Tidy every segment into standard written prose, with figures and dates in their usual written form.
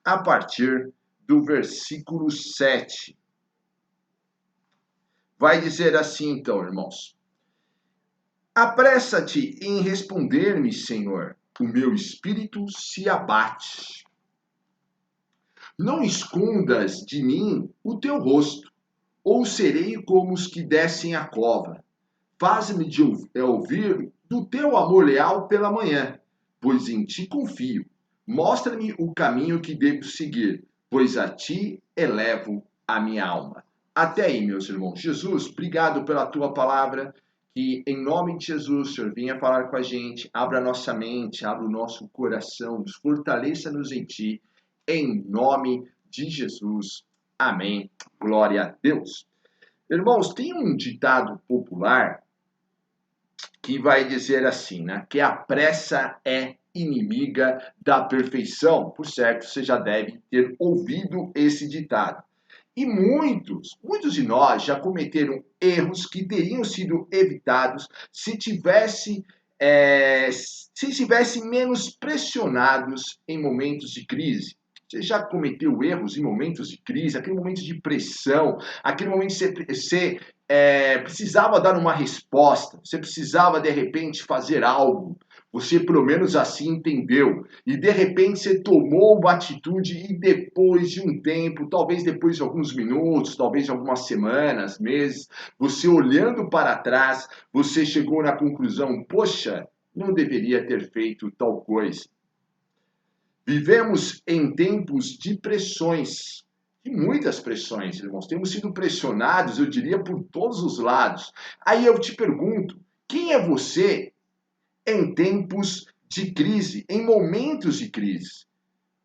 a partir do versículo 7. Vai dizer assim então, irmãos: apressa-te em responder-me, Senhor, o meu espírito se abate. Não escondas de mim o teu rosto, ou serei como os que descem a cova. Faz-me de ouvir do teu amor leal pela manhã, pois em ti confio. Mostra-me o caminho que devo seguir, pois a ti elevo a minha alma. Até aí, meus irmãos. Jesus, obrigado pela tua palavra, que em nome de Jesus, o Senhor, venha falar com a gente, abra a nossa mente, abra o nosso coração, nos fortaleça-nos em ti, em nome de Jesus. Amém. Glória a Deus. Irmãos, tem um ditado popular que vai dizer assim, né? Que a pressa é inimiga da perfeição. Por certo, você já deve ter ouvido esse ditado. E muitos de nós já cometeram erros que teriam sido evitados se estivessem menos pressionados em momentos de crise. Você já cometeu erros em momentos de crise, aquele momento de pressão, aquele momento que você precisava dar uma resposta, você precisava de repente fazer algo, você pelo menos assim entendeu, e de repente você tomou uma atitude e depois de um tempo, talvez depois de alguns minutos, talvez de algumas semanas, meses, você olhando para trás, você chegou na conclusão, poxa, não deveria ter feito tal coisa. Vivemos em tempos de pressões, de muitas pressões, irmãos. Temos sido pressionados, eu diria, por todos os lados. Aí eu te pergunto, quem é você em tempos de crise, em momentos de crise?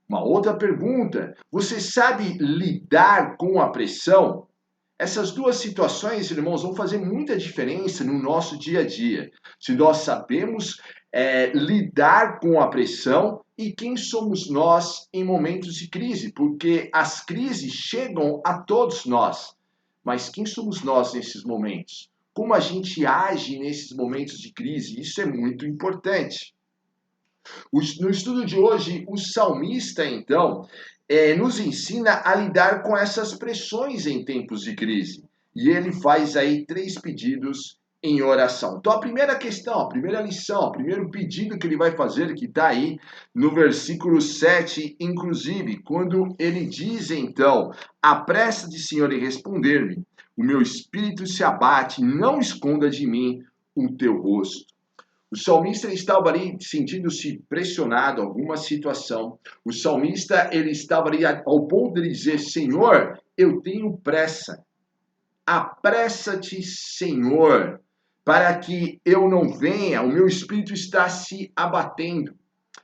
Uma outra pergunta, você sabe lidar com a pressão? Essas duas situações, irmãos, vão fazer muita diferença no nosso dia a dia. Se nós sabemos lidar com a pressão e quem somos nós em momentos de crise, porque as crises chegam a todos nós. Mas quem somos nós nesses momentos? Como a gente age nesses momentos de crise? Isso é muito importante. No estudo de hoje, o salmista, então, nos ensina a lidar com essas pressões em tempos de crise. E ele faz aí 3 pedidos em oração. Então, a primeira questão, a primeira lição, o primeiro pedido que ele vai fazer, que está aí no versículo 7, inclusive, quando ele diz, então, apressa-te, Senhor, em responder-me, o meu espírito se abate, não esconda de mim o teu rosto. O salmista estava ali sentindo-se pressionado, alguma situação. O salmista ele estava ali ao ponto de dizer: Senhor, eu tenho pressa. Apressa-te, Senhor, para que eu não venha. O meu espírito está se abatendo.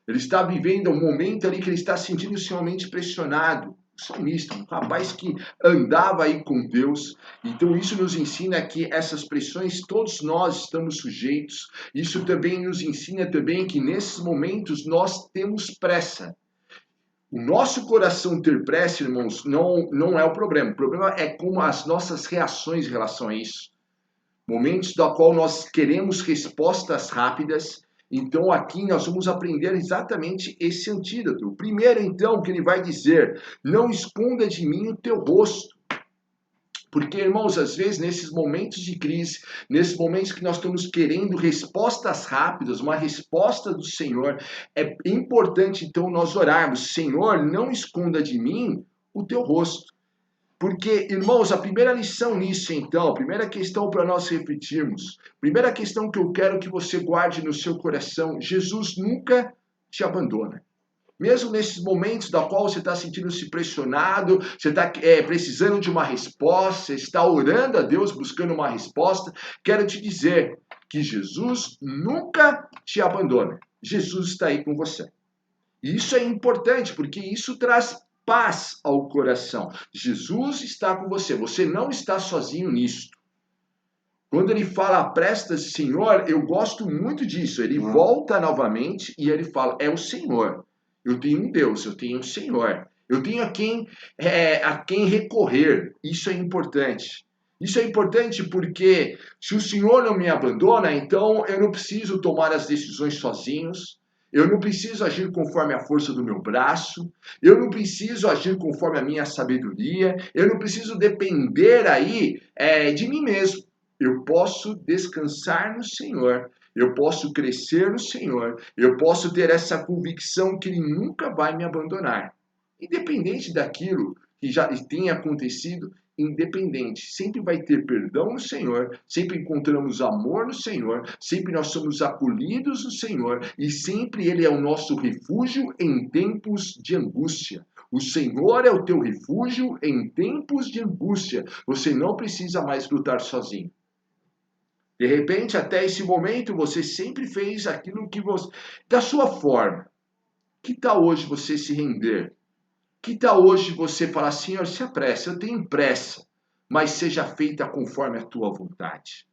Ele está vivendo um momento ali que ele está sentindo-se realmente pressionado. O salmista, um rapaz que andava aí com Deus. Então isso nos ensina que essas pressões todos nós estamos sujeitos. Isso também nos ensina também que nesses momentos nós temos pressa. O nosso coração ter pressa, irmãos, não é o problema. O problema é como as nossas reações em relação a isso. Momentos da qual nós queremos respostas rápidas. Então aqui nós vamos aprender exatamente esse antídoto. O primeiro então que ele vai dizer, não esconda de mim o teu rosto. Porque, irmãos, às vezes nesses momentos de crise, nesses momentos que nós estamos querendo respostas rápidas, uma resposta do Senhor, é importante então nós orarmos, Senhor, não esconda de mim o teu rosto. Porque, irmãos, a primeira lição nisso, então, a primeira questão para nós refletirmos, primeira questão que eu quero que você guarde no seu coração, Jesus nunca te abandona. Mesmo nesses momentos da qual você está sentindo-se pressionado, você está precisando de uma resposta, você está orando a Deus buscando uma resposta, quero te dizer que Jesus nunca te abandona. Jesus está aí com você. E isso é importante, porque isso traz paz ao coração. Jesus está com você, você não está sozinho nisso. Quando ele fala, apresta-se, Senhor, eu gosto muito disso. Ele volta novamente e ele fala, é o Senhor. Eu tenho um Deus, eu tenho um Senhor. Eu tenho a quem recorrer. Isso é importante. Isso é importante porque se o Senhor não me abandona, então eu não preciso tomar as decisões sozinhos. Eu não preciso agir conforme a força do meu braço, eu não preciso agir conforme a minha sabedoria, eu não preciso depender aí de mim mesmo. Eu posso descansar no Senhor, eu posso crescer no Senhor, eu posso ter essa convicção que Ele nunca vai me abandonar. Independente daquilo que já tenha acontecido, independente, sempre vai ter perdão no Senhor, sempre encontramos amor no Senhor, sempre nós somos acolhidos no Senhor e sempre Ele é o nosso refúgio em tempos de angústia. O Senhor é o teu refúgio em tempos de angústia. Você não precisa mais lutar sozinho. De repente, até esse momento, você sempre fez aquilo que você, da sua forma. Que tal hoje você se render? Que tal hoje você falar, Senhor, se apressa, eu tenho pressa, mas seja feita conforme a tua vontade.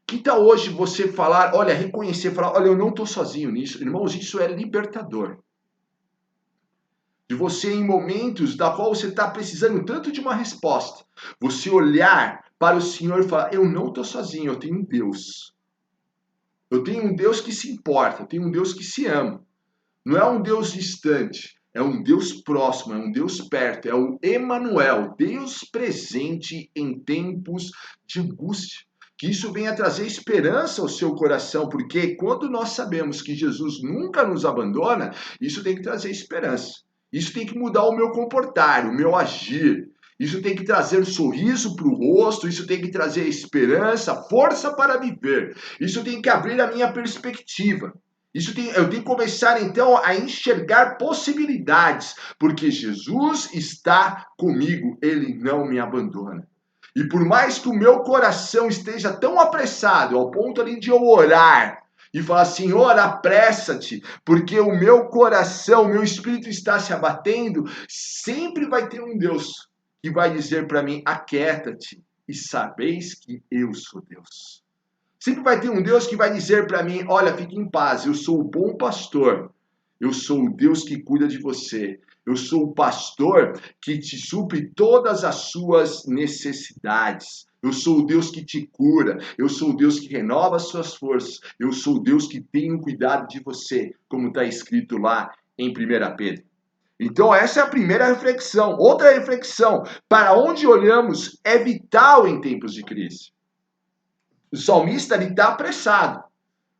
Que tal hoje você falar, olha, reconhecer, falar, olha, eu não estou sozinho nisso. Irmãos, isso é libertador. De você, em momentos da qual você está precisando tanto de uma resposta, você olhar para o Senhor e falar, eu não estou sozinho, eu tenho um Deus. Eu tenho um Deus que se importa, eu tenho um Deus que se ama. Não é um Deus distante, é um Deus próximo, é um Deus perto, é o Emanuel, Deus presente em tempos de angústia. Que isso venha trazer esperança ao seu coração, porque quando nós sabemos que Jesus nunca nos abandona, isso tem que trazer esperança. Isso tem que mudar o meu comportar, o meu agir. Isso tem que trazer sorriso para o rosto, isso tem que trazer esperança, força para viver. Isso tem que abrir a minha perspectiva. Eu tenho que começar então a enxergar possibilidades, porque Jesus está comigo, Ele não me abandona. E por mais que o meu coração esteja tão apressado, ao ponto ali de eu orar e falar, Senhor, apressa-te, porque o meu coração, o meu espírito está se abatendo, sempre vai ter um Deus que vai dizer para mim, aquieta-te e sabeis que eu sou Deus. Sempre vai ter um Deus que vai dizer para mim, olha, fique em paz, eu sou o bom pastor, eu sou o Deus que cuida de você, eu sou o pastor que te supre todas as suas necessidades, eu sou o Deus que te cura, eu sou o Deus que renova as suas forças, eu sou o Deus que tem cuidado de você, como está escrito lá em 1 Pedro. Então essa é a primeira reflexão. Outra reflexão, para onde olhamos é vital em tempos de crise. O salmista está apressado.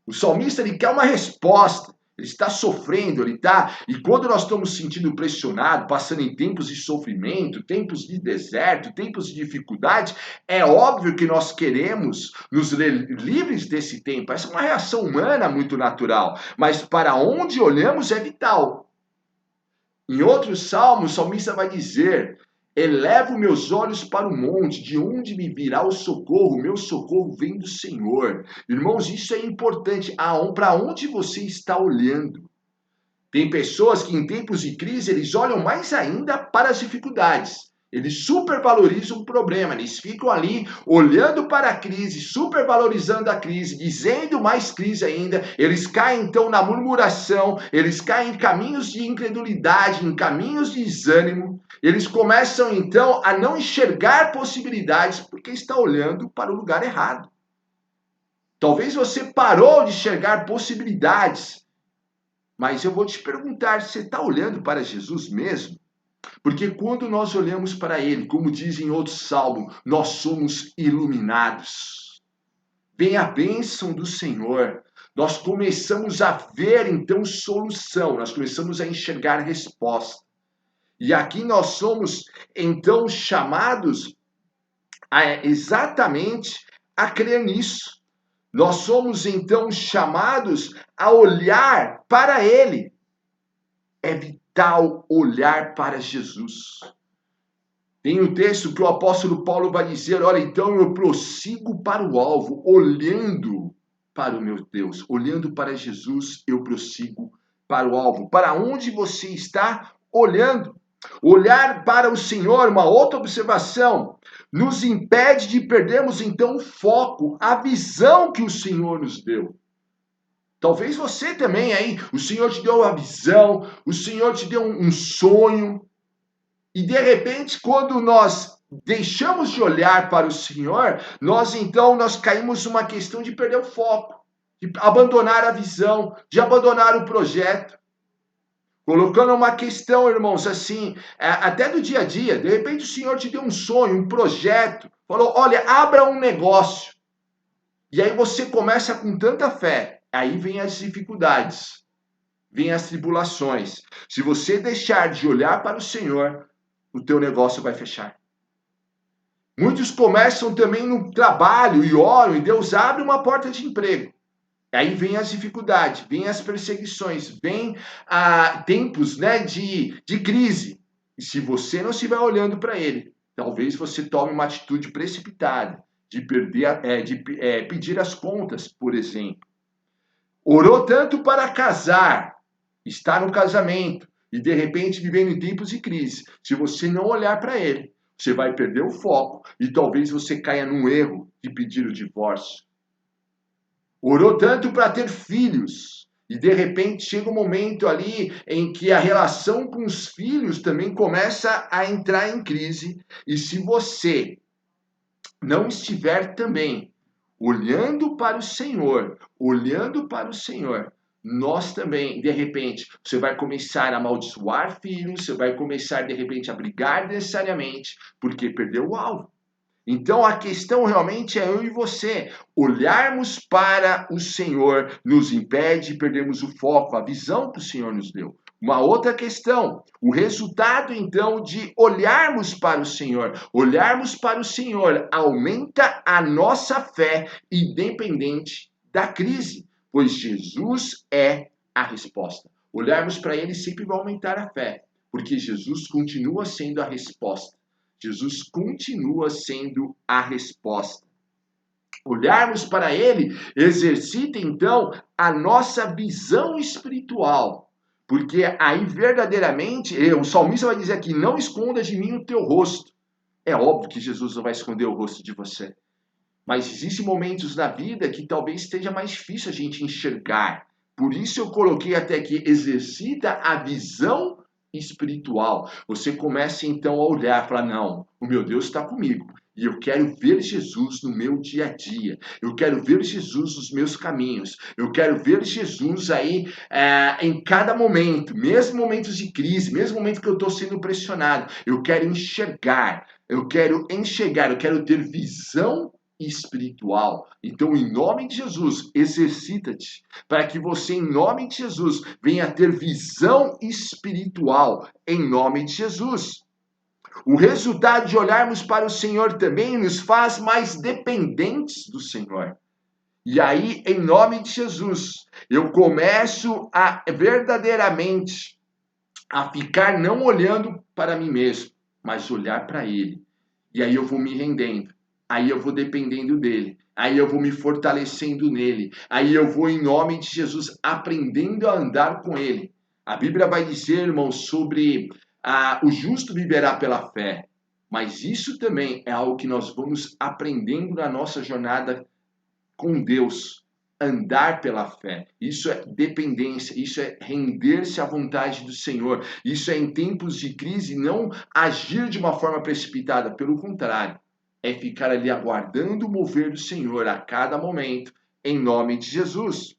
O salmista ele quer uma resposta. Ele está sofrendo, ele está. E quando nós estamos sentindo pressionado, passando em tempos de sofrimento, tempos de deserto, tempos de dificuldade, é óbvio que nós queremos nos livres desse tempo. Essa é uma reação humana muito natural. Mas para onde olhamos é vital. Em outro salmo, o salmista vai dizer: elevo meus olhos para o monte, de onde me virá o socorro? Meu socorro vem do Senhor. Irmãos, isso é importante. Para onde você está olhando? Tem pessoas que em tempos de crise, eles olham mais ainda para as dificuldades. Eles supervalorizam o problema, eles ficam ali olhando para a crise, supervalorizando a crise, dizendo mais crise ainda. Eles caem então na murmuração, eles caem em caminhos de incredulidade, em caminhos de desânimo. Eles começam então a não enxergar possibilidades porque está olhando para o lugar errado. Talvez você parou de enxergar possibilidades, mas eu vou te perguntar, você está olhando para Jesus mesmo? Porque quando nós olhamos para Ele, como diz em outro salmo, nós somos iluminados. Vem a bênção do Senhor. Nós começamos a ver então solução, nós começamos a enxergar resposta. E aqui nós somos então chamados exatamente a crer nisso. Nós somos então chamados a olhar para Ele. É vital olhar para Jesus. Tem um texto que o apóstolo Paulo vai dizer, olha, então eu prossigo para o alvo, olhando para o meu Deus, olhando para Jesus, eu prossigo para o alvo. Para onde você está olhando? Olhar para o Senhor, uma outra observação, nos impede de perdermos então o foco, a visão que o Senhor nos deu. Talvez você também aí, o Senhor te deu uma visão, o Senhor te deu um sonho, e de repente, quando nós deixamos de olhar para o Senhor, nós caímos numa questão de perder o foco, de abandonar a visão, de abandonar o projeto. Colocando uma questão, irmãos, assim, até do dia a dia. De repente o Senhor te deu um sonho, um projeto. Falou, olha, abra um negócio. E aí você começa com tanta fé. Aí vem as dificuldades, vem as tribulações. Se você deixar de olhar para o Senhor, o teu negócio vai fechar. Muitos começam também no trabalho e oram, e Deus abre uma porta de emprego. Aí vem as dificuldades, vem as perseguições, vem tempos, né, de crise. E se você não estiver olhando para ele, talvez você tome uma atitude precipitada de pedir as contas, por exemplo. Orou tanto para casar, está no casamento, e de repente vivendo em tempos de crise. Se você não olhar para ele, você vai perder o foco e talvez você caia num erro de pedir o divórcio. Orou tanto para ter filhos, e de repente chega um momento ali em que a relação com os filhos também começa a entrar em crise, e se você não estiver também olhando para o Senhor, nós também, de repente, você vai começar a amaldiçoar filhos, você vai começar, de repente, a brigar necessariamente, porque perdeu o alvo. Então a questão realmente é eu e você. Olharmos para o Senhor nos impede de perdermos o foco, a visão que o Senhor nos deu. Uma outra questão, o resultado então de olharmos para o Senhor aumenta a nossa fé independente da crise, pois Jesus é a resposta. Olharmos para ele sempre vai aumentar a fé, porque Jesus continua sendo a resposta. Jesus continua sendo a resposta. Olharmos para ele exercita então a nossa visão espiritual, porque aí verdadeiramente, o salmista vai dizer aqui, não esconda de mim o teu rosto. É óbvio que Jesus não vai esconder o rosto de você, mas existem momentos na vida que talvez esteja mais difícil a gente enxergar. Por isso eu coloquei até aqui, exercita a visão espiritual. Você começa então a olhar, falar, não, o meu Deus está comigo. E eu quero ver Jesus no meu dia a dia. Eu quero ver Jesus nos meus caminhos. Eu quero ver Jesus aí em cada momento, mesmo momentos de crise, mesmo momento que eu estou sendo pressionado. Eu quero enxergar, eu quero ter visão espiritual. Então, em nome de Jesus, exercita-te para que você, em nome de Jesus, venha ter visão espiritual, em nome de Jesus. O resultado de olharmos para o Senhor também nos faz mais dependentes do Senhor. E aí, em nome de Jesus, eu começo a verdadeiramente a ficar não olhando para mim mesmo, mas olhar para Ele. E aí eu vou me rendendo. Aí eu vou dependendo dele. Aí eu vou me fortalecendo nele. Aí eu vou, em nome de Jesus, aprendendo a andar com ele. A Bíblia vai dizer, irmãos, sobre o justo viverá pela fé. Mas isso também é algo que nós vamos aprendendo na nossa jornada com Deus. Andar pela fé. Isso é dependência. Isso é render-se à vontade do Senhor. Isso é, em tempos de crise, não agir de uma forma precipitada. Pelo contrário. É ficar ali aguardando o mover do Senhor a cada momento, em nome de Jesus.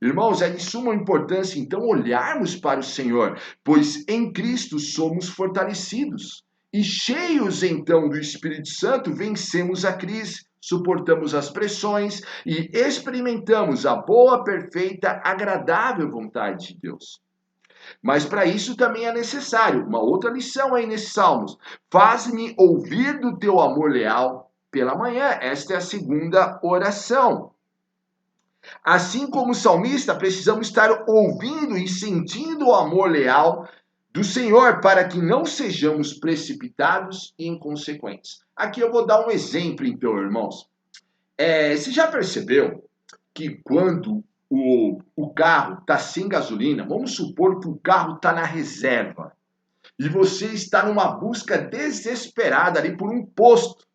Irmãos, é de suma importância, então, olharmos para o Senhor, pois em Cristo somos fortalecidos. E cheios, então, do Espírito Santo, vencemos a crise, suportamos as pressões e experimentamos a boa, perfeita, agradável vontade de Deus. Mas para isso também é necessário, uma outra lição aí nesses Salmos, faz-me ouvir do teu amor leal pela manhã. Esta é a segunda oração. Assim como o salmista, precisamos estar ouvindo e sentindo o amor leal do Senhor para que não sejamos precipitados e inconsequentes. Aqui eu vou dar um exemplo, então, irmãos. Você já percebeu que quando o carro está sem gasolina, vamos supor que o carro está na reserva, e você está numa busca desesperada ali por um posto.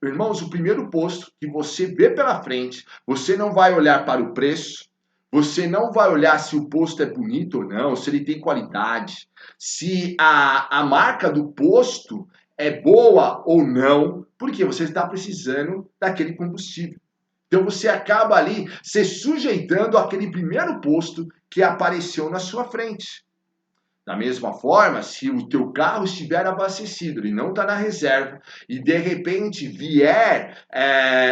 Irmãos, o primeiro posto que você vê pela frente, você não vai olhar para o preço, você não vai olhar se o posto é bonito ou não, se ele tem qualidade, se a marca do posto é boa ou não, porque você está precisando daquele combustível. Então você acaba ali se sujeitando àquele primeiro posto que apareceu na sua frente. Da mesma forma, se o teu carro estiver abastecido, ele não está na reserva, e de repente vier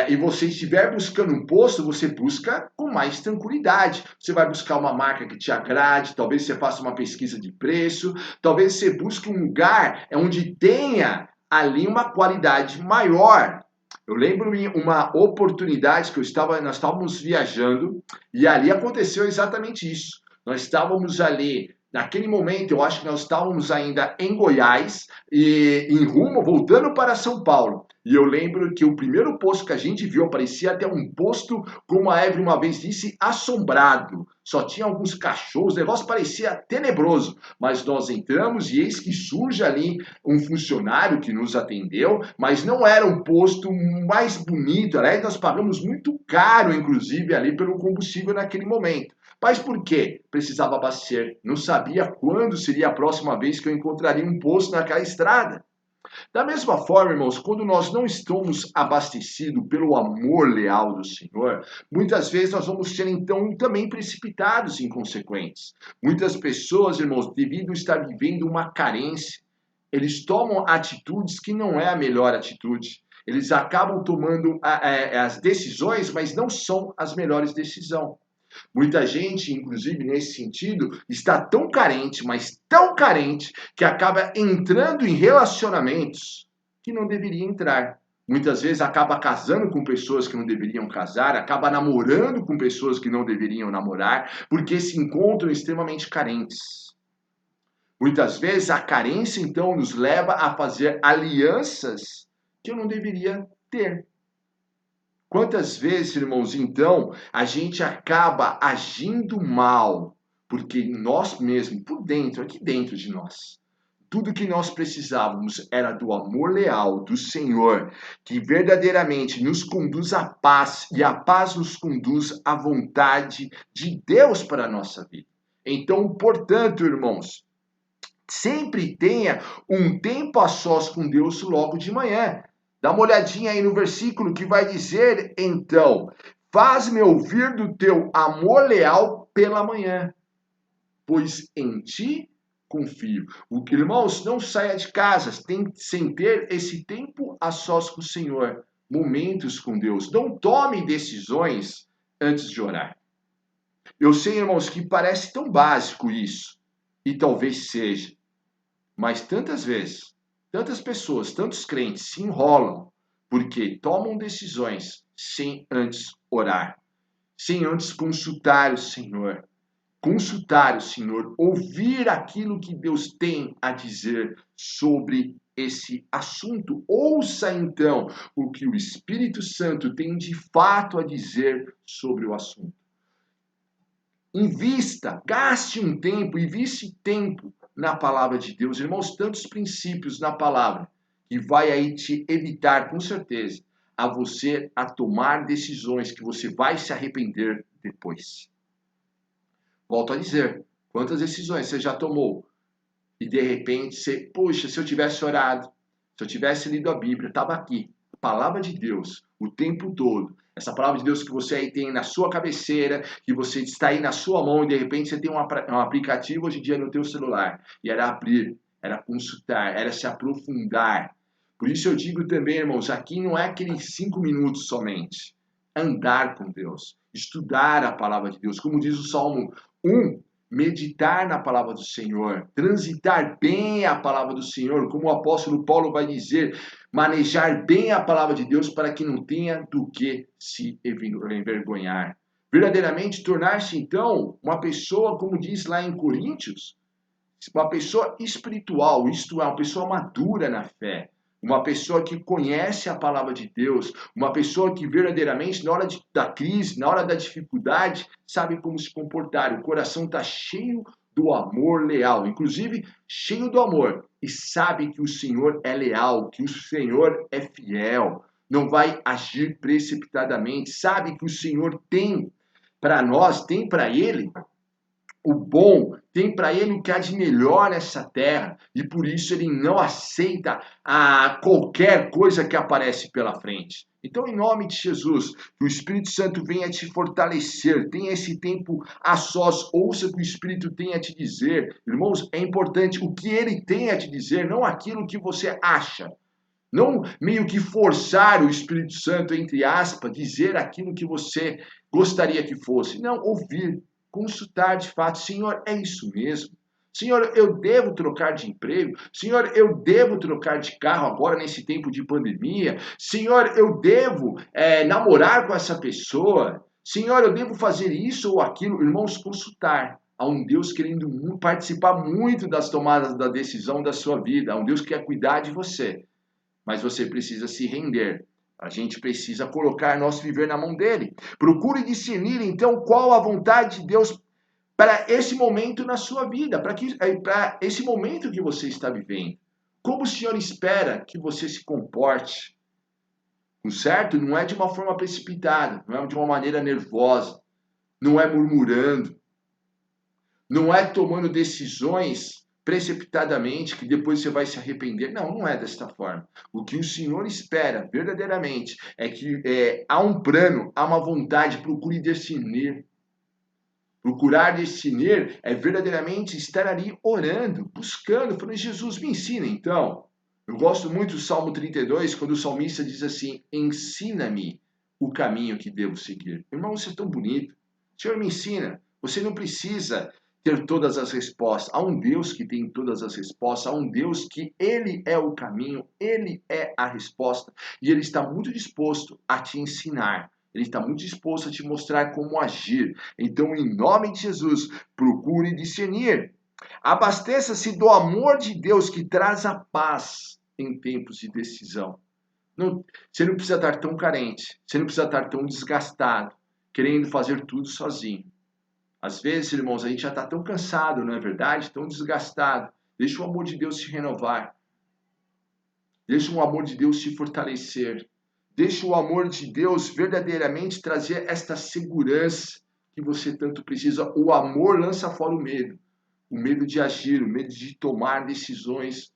e você estiver buscando um posto, você busca com mais tranquilidade. Você vai buscar uma marca que te agrade, talvez você faça uma pesquisa de preço, talvez você busque um lugar onde tenha ali uma qualidade maior. Eu lembro-me uma oportunidade que nós estávamos viajando e ali aconteceu exatamente isso. Nós estávamos ali. Naquele momento, eu acho que nós estávamos ainda em Goiás e em rumo, voltando para São Paulo. E eu lembro que o primeiro posto que a gente viu parecia até um posto, como a Evelyn uma vez disse, assombrado. Só tinha alguns cachorros, o negócio parecia tenebroso. Mas nós entramos e eis que surge ali um funcionário que nos atendeu, mas não era o posto mais bonito. Aliás, nós pagamos muito caro, inclusive, ali pelo combustível naquele momento. Mas por quê? Precisava abastecer. Não sabia quando seria a próxima vez que eu encontraria um posto naquela estrada. Da mesma forma, irmãos, quando nós não estamos abastecidos pelo amor leal do Senhor, muitas vezes nós vamos ser então também precipitados e inconsequentes. Muitas pessoas, irmãos, devido a estar vivendo uma carência, eles tomam atitudes que não é a melhor atitude. Eles acabam tomando as decisões, mas não são as melhores decisões. Muita gente, inclusive nesse sentido, está tão carente, mas tão carente, que acaba entrando em relacionamentos que não deveria entrar. Muitas vezes acaba casando com pessoas que não deveriam casar, acaba namorando com pessoas que não deveriam namorar, porque se encontram extremamente carentes. Muitas vezes a carência, então, nos leva a fazer alianças que eu não deveria ter. Quantas vezes, irmãos, então, a gente acaba agindo mal, porque nós mesmos, por dentro, aqui dentro de nós, tudo que nós precisávamos era do amor leal do Senhor, que verdadeiramente nos conduz à paz, e a paz nos conduz à vontade de Deus para a nossa vida. Então, portanto, irmãos, sempre tenha um tempo a sós com Deus logo de manhã. Dá uma olhadinha aí no versículo que vai dizer, então, faz-me ouvir do teu amor leal pela manhã, pois em ti confio. Irmãos, não saia de casa sem ter esse tempo a sós com o Senhor, momentos com Deus. Não tome decisões antes de orar. Eu sei, irmãos, que parece tão básico isso, e talvez seja, mas tantas vezes, tantas pessoas, tantos crentes se enrolam porque tomam decisões sem antes orar, sem antes consultar o Senhor, ouvir aquilo que Deus tem a dizer sobre esse assunto. Ouça então o que o Espírito Santo tem de fato a dizer sobre o assunto. Invista, gaste um tempo, investe tempo na palavra de Deus. Irmãos, tantos princípios na palavra que vai aí te evitar, com certeza, a você a tomar decisões que você vai se arrepender depois. Volto a dizer, quantas decisões você já tomou e de repente você, poxa, se eu tivesse orado, se eu tivesse lido a Bíblia, estava aqui, a palavra de Deus, o tempo todo. Essa palavra de Deus que você aí tem na sua cabeceira, que você está aí na sua mão e de repente você tem um aplicativo hoje em dia no teu celular. E era abrir, era consultar, era se aprofundar. Por isso eu digo também, irmãos, aqui não é aqueles 5 minutos somente. Andar com Deus, estudar a palavra de Deus. Como diz o Salmo 1, meditar na palavra do Senhor, transitar bem a palavra do Senhor, como o apóstolo Paulo vai dizer, manejar bem a palavra de Deus para que não tenha do que se envergonhar. Verdadeiramente tornar-se então uma pessoa, como diz lá em Coríntios, uma pessoa espiritual, isto é, uma pessoa madura na fé. Uma pessoa que conhece a palavra de Deus, uma pessoa que verdadeiramente, na hora da crise, na hora da dificuldade, sabe como se comportar. O coração está cheio do amor leal, inclusive cheio do amor, e sabe que o Senhor é leal, que o Senhor é fiel, não vai agir precipitadamente, sabe que o Senhor tem para nós, tem para Ele o bom, tem para ele o que há de melhor nessa terra, e por isso ele não aceita qualquer coisa que aparece pela frente. Então, em nome de Jesus, que o Espírito Santo venha te fortalecer, tenha esse tempo a sós, ouça o que o Espírito tem a te dizer. Irmãos, é importante o que ele tem a te dizer, não aquilo que você acha. Não meio que forçar o Espírito Santo, entre aspas, dizer aquilo que você gostaria que fosse. Não, ouvir, consultar de fato. Senhor, é isso mesmo? Senhor, eu devo trocar de emprego? Senhor, eu devo trocar de carro agora nesse tempo de pandemia? Senhor, eu devo namorar com essa pessoa? Senhor, eu devo fazer isso ou aquilo? Irmãos, consultar. Há um Deus querendo participar muito das tomadas da decisão da sua vida. Há um Deus que quer cuidar de você. Mas você precisa se render. A gente precisa colocar nosso viver na mão dele. Procure discernir, então, qual a vontade de Deus para esse momento na sua vida, para esse momento que você está vivendo. Como o Senhor espera que você se comporte? Certo? Não é de uma forma precipitada, não é de uma maneira nervosa, não é murmurando, não é tomando decisões precipitadamente, que depois você vai se arrepender. Não, não é desta forma. O que o Senhor espera, verdadeiramente, é que há um plano, há uma vontade, procure discernir. Procurar discernir é verdadeiramente estar ali orando, buscando, falando, Jesus, me ensina então. Eu gosto muito do Salmo 32, quando o salmista diz assim, ensina-me o caminho que devo seguir. Irmão, isso é tão bonito. O Senhor me ensina. Você não precisa ter todas as respostas. Há um Deus que tem todas as respostas. Há um Deus que Ele é o caminho, Ele é a resposta. E Ele está muito disposto a te ensinar. Ele está muito disposto a te mostrar como agir. Então, em nome de Jesus, procure discernir. Abasteça-se do amor de Deus que traz a paz em tempos de decisão. Você não precisa estar tão carente. Você não precisa estar tão desgastado, querendo fazer tudo sozinho. Às vezes, irmãos, a gente já está tão cansado, não é verdade? Tão desgastado. Deixa o amor de Deus te renovar. Deixa o amor de Deus te fortalecer. Deixa o amor de Deus verdadeiramente trazer esta segurança que você tanto precisa. O amor lança fora o medo. O medo de agir, o medo de tomar decisões,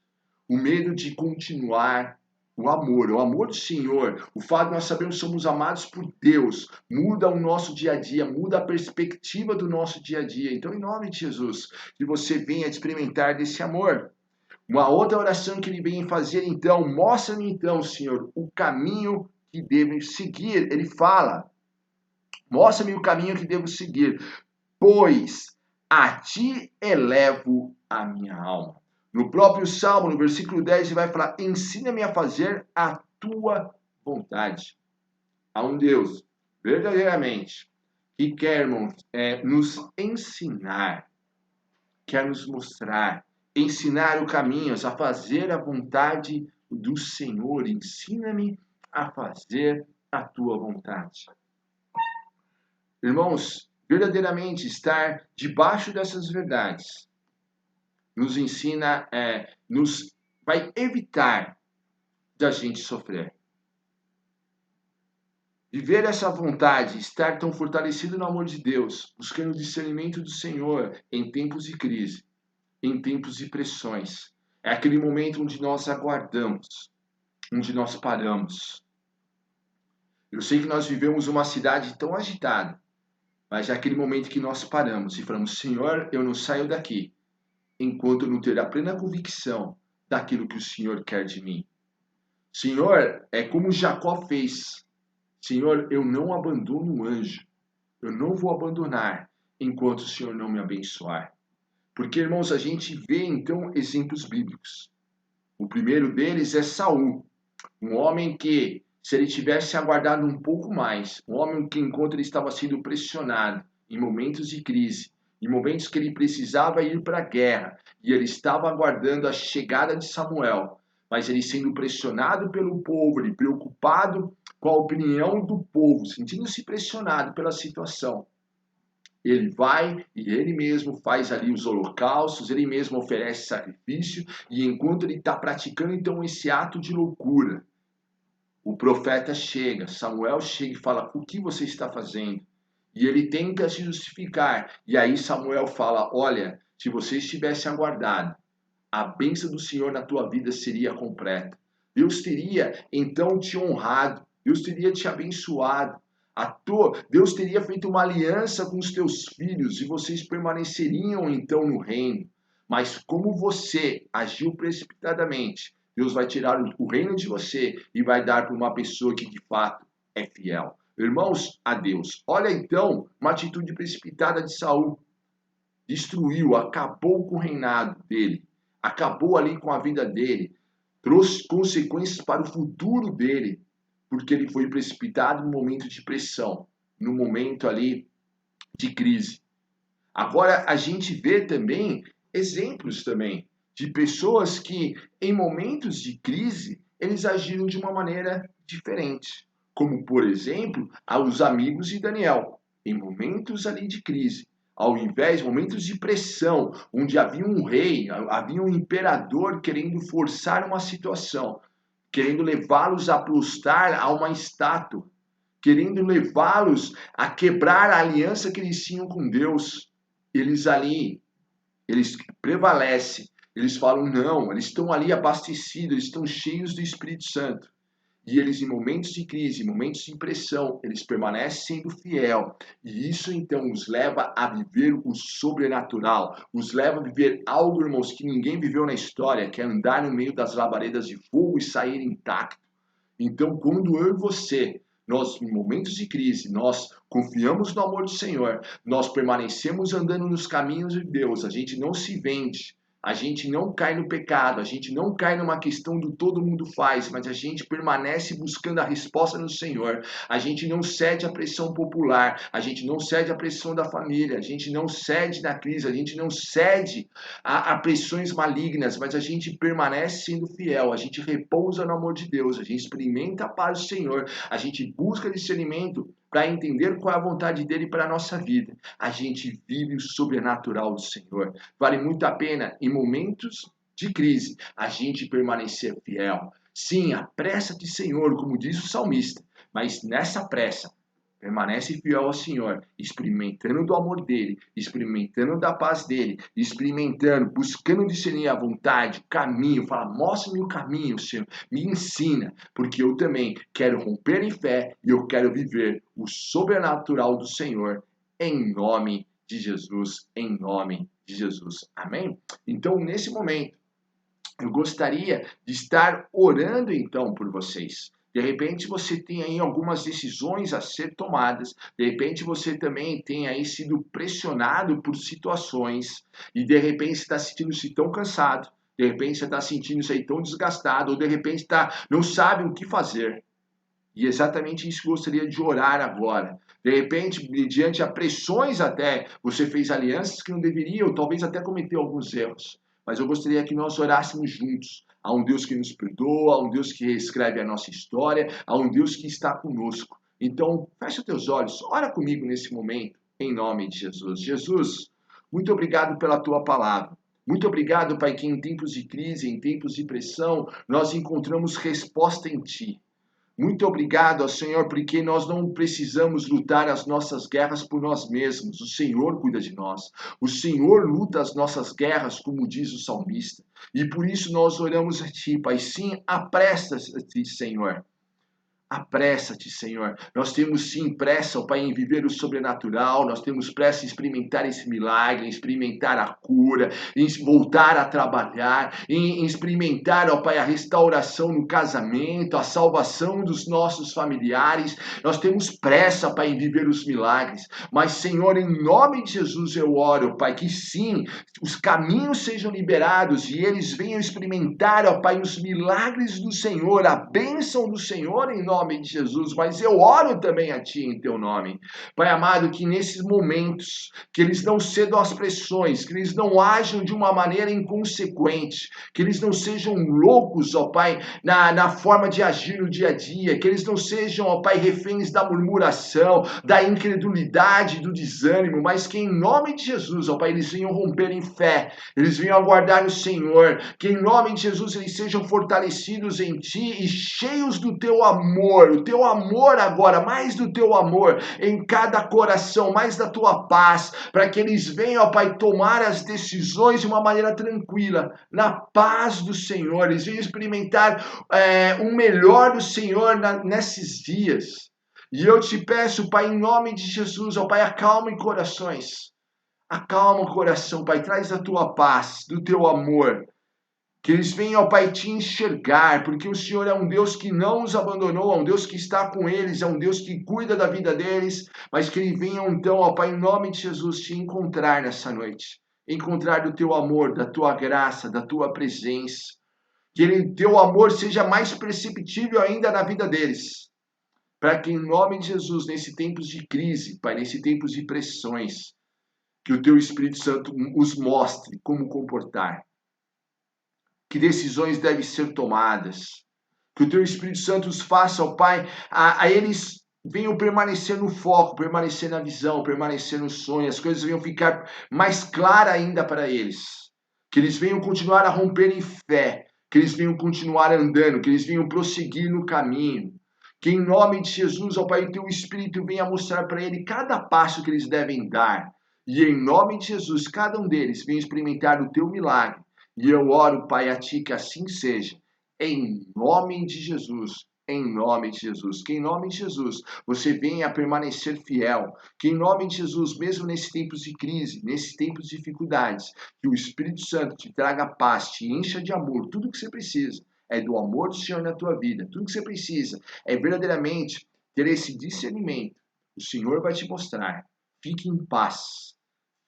o medo de continuar. O amor do Senhor, o fato de nós sabermos que somos amados por Deus, muda o nosso dia a dia, muda a perspectiva do nosso dia a dia. Então, em nome de Jesus, que você venha experimentar desse amor. Uma outra oração que ele vem fazer, então, mostra-me então, Senhor, o caminho que devo seguir. Ele fala, mostra-me o caminho que devo seguir, pois a ti elevo a minha alma. No próprio Salmo, no versículo 10, ele vai falar, ensina-me a fazer a tua vontade. Há um Deus, verdadeiramente, que quer, irmãos, nos ensinar, quer nos mostrar, ensinar o caminho, a fazer a vontade do Senhor. Ensina-me a fazer a tua vontade. Irmãos, verdadeiramente estar debaixo dessas verdades nos ensina, nos vai evitar da gente sofrer. Viver essa vontade, estar tão fortalecido no amor de Deus, buscando o discernimento do Senhor em tempos de crise, em tempos de pressões. É aquele momento onde nós aguardamos, onde nós paramos. Eu sei que nós vivemos uma cidade tão agitada, mas é aquele momento que nós paramos e falamos, Senhor, eu não saio daqui enquanto eu não ter a plena convicção daquilo que o Senhor quer de mim. Senhor, é como Jacó fez. Senhor, eu não abandono o anjo. Eu não vou abandonar enquanto o Senhor não me abençoar. Porque, irmãos, a gente vê então exemplos bíblicos. O primeiro deles é Saul, um homem que, se ele tivesse aguardado um pouco mais, um homem que enquanto ele estava sendo pressionado em momentos de crise, em momentos que ele precisava ir para a guerra, e ele estava aguardando a chegada de Samuel, mas ele sendo pressionado pelo povo, ele preocupado com a opinião do povo, sentindo-se pressionado pela situação. Ele vai e ele mesmo faz ali os holocaustos, ele mesmo oferece sacrifício, e enquanto ele está praticando então esse ato de loucura, o profeta chega, Samuel chega e fala, o que você está fazendo? E ele tenta se justificar. E aí Samuel fala: olha, se vocês tivessem aguardado, a bênção do Senhor na tua vida seria completa. Deus teria então te honrado, Deus teria te abençoado. Deus teria feito uma aliança com os teus filhos e vocês permaneceriam então no reino. Mas como você agiu precipitadamente, Deus vai tirar o reino de você e vai dar para uma pessoa que de fato é fiel. Irmãos, a Deus. Olha então uma atitude precipitada de Saul. Destruiu, acabou com o reinado dele, acabou ali com a vida dele, trouxe consequências para o futuro dele, porque ele foi precipitado no momento de pressão, no momento ali de crise. Agora a gente vê também exemplos também de pessoas que em momentos de crise eles agiram de uma maneira diferente, como por exemplo os amigos de Daniel, em momentos ali de crise. Ao invés de momentos de pressão, onde havia um rei, havia um imperador querendo forçar uma situação, querendo levá-los a prostrar a uma estátua, querendo levá-los a quebrar a aliança que eles tinham com Deus. Eles prevalecem, eles falam não, eles estão ali abastecidos, eles estão cheios do Espírito Santo. E eles, em momentos de crise, em momentos de pressão, eles permanecem sendo fiel. E isso, então, os leva a viver o sobrenatural. Os leva a viver algo, irmãos, que ninguém viveu na história, que é andar no meio das labaredas de fogo e sair intacto. Então, quando eu e você, nós, em momentos de crise, nós confiamos no amor do Senhor, nós permanecemos andando nos caminhos de Deus, a gente não se vende, a gente não cai no pecado, a gente não cai numa questão do todo mundo faz, mas a gente permanece buscando a resposta no Senhor. A gente não cede à pressão popular, a gente não cede à pressão da família, a gente não cede na crise, a gente não cede a pressões malignas, mas a gente permanece sendo fiel, a gente repousa no amor de Deus, a gente experimenta a paz do Senhor, a gente busca discernimento para entender qual é a vontade dele para a nossa vida. A gente vive o sobrenatural do Senhor. Vale muito a pena, em momentos de crise, a gente permanecer fiel. Sim, apressa-te, Senhor, como diz o salmista, mas nessa pressa, permanece fiel ao Senhor, experimentando do amor dele, experimentando da paz dele, experimentando, buscando discernir a vontade, o caminho. Fala, mostra-me o caminho, Senhor, me ensina, porque eu também quero romper em fé e eu quero viver o sobrenatural do Senhor, em nome de Jesus, em nome de Jesus. Amém? Então, nesse momento, eu gostaria de estar orando então por vocês. De repente você tem aí algumas decisões a ser tomadas, de repente você também tem aí sido pressionado por situações e de repente você está sentindo-se tão cansado, de repente você está sentindo-se aí tão desgastado, ou de repente não sabe o que fazer. E exatamente isso que eu gostaria de orar agora. De repente, diante a pressões até, você fez alianças que não deveria, ou talvez até cometeu alguns erros. Mas eu gostaria que nós orássemos juntos. Há um Deus que nos perdoa, há um Deus que reescreve a nossa história, há um Deus que está conosco. Então, fecha os teus olhos, ora comigo nesse momento, em nome de Jesus. Jesus, muito obrigado pela tua palavra. Muito obrigado, Pai, que em tempos de crise, em tempos de pressão, nós encontramos resposta em Ti. Muito obrigado, Senhor, porque nós não precisamos lutar as nossas guerras por nós mesmos. O Senhor cuida de nós. O Senhor luta as nossas guerras, como diz o salmista. E por isso nós oramos a Ti, Pai. Sim, apressa-te, Senhor. Apressa-te, Senhor. Nós temos sim pressa, ó Pai, em viver o sobrenatural. Nós temos pressa em experimentar esse milagre, em experimentar a cura, em voltar a trabalhar, em experimentar, ó Pai, a restauração no casamento, a salvação dos nossos familiares. Nós temos pressa, Pai, em viver os milagres. Mas, Senhor, em nome de Jesus eu oro, Pai, que sim, os caminhos sejam liberados e eles venham experimentar, ó Pai, os milagres do Senhor, a bênção do Senhor em nome de Jesus, mas eu oro também a Ti em Teu nome. Pai amado, que nesses momentos, que eles não cedam às pressões, que eles não ajam de uma maneira inconsequente, que eles não sejam loucos, ó Pai, na forma de agir no dia a dia, que eles não sejam, ó Pai, reféns da murmuração, da incredulidade, do desânimo, mas que em nome de Jesus, ó Pai, eles venham romper em fé, eles venham aguardar no Senhor, que em nome de Jesus eles sejam fortalecidos em Ti e cheios do Teu amor, o teu amor agora, mais do teu amor em cada coração, mais da tua paz, para que eles venham, ó Pai, tomar as decisões de uma maneira tranquila, na paz do Senhor. Eles venham experimentar o melhor do Senhor nesses dias. E eu te peço, Pai, em nome de Jesus, ó Pai, acalme corações. Acalma o coração, Pai, traz a tua paz, do teu amor. Que eles venham, ó Pai, te enxergar, porque o Senhor é um Deus que não os abandonou, é um Deus que está com eles, é um Deus que cuida da vida deles, mas que eles venham então, ó Pai, em nome de Jesus, te encontrar nessa noite. Encontrar do teu amor, da tua graça, da tua presença. Que teu amor seja mais perceptível ainda na vida deles. Para que em nome de Jesus, nesse tempos de crise, Pai, nesse tempos de pressões, que o teu Espírito Santo os mostre como comportar. Que decisões devem ser tomadas. Que o teu Espírito Santo os faça, ó Pai, a eles venham permanecer no foco, permanecer na visão, permanecer no sonho, as coisas venham ficar mais claras ainda para eles. Que eles venham continuar a romper em fé, que eles venham continuar andando, que eles venham prosseguir no caminho. Que em nome de Jesus, ó Pai, o teu Espírito venha mostrar para eles cada passo que eles devem dar. E em nome de Jesus, cada um deles venha experimentar o teu milagre. E eu oro, Pai, a Ti que assim seja. Em nome de Jesus. Em nome de Jesus. Que em nome de Jesus você venha a permanecer fiel. Que em nome de Jesus, mesmo nesses tempos de crise, nesses tempos de dificuldades, que o Espírito Santo te traga paz, te encha de amor, tudo que você precisa. É do amor do Senhor na tua vida. Tudo que você precisa é verdadeiramente ter esse discernimento. O Senhor vai te mostrar. Fique em paz.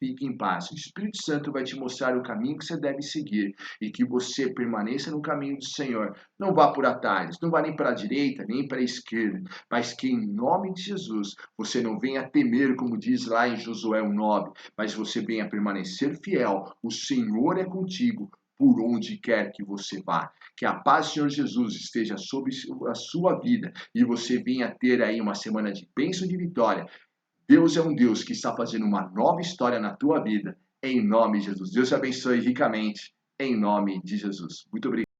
Fique em paz. O Espírito Santo vai te mostrar o caminho que você deve seguir e que você permaneça no caminho do Senhor. Não vá por atalhos, não vá nem para a direita, nem para a esquerda, mas que em nome de Jesus você não venha temer, como diz lá em Josué 1:9, mas você venha permanecer fiel. O Senhor é contigo por onde quer que você vá. Que a paz do Senhor Jesus esteja sobre a sua vida e você venha ter aí uma semana de bênção e de vitória. Deus é um Deus que está fazendo uma nova história na tua vida, em nome de Jesus. Deus te abençoe ricamente, em nome de Jesus. Muito obrigado.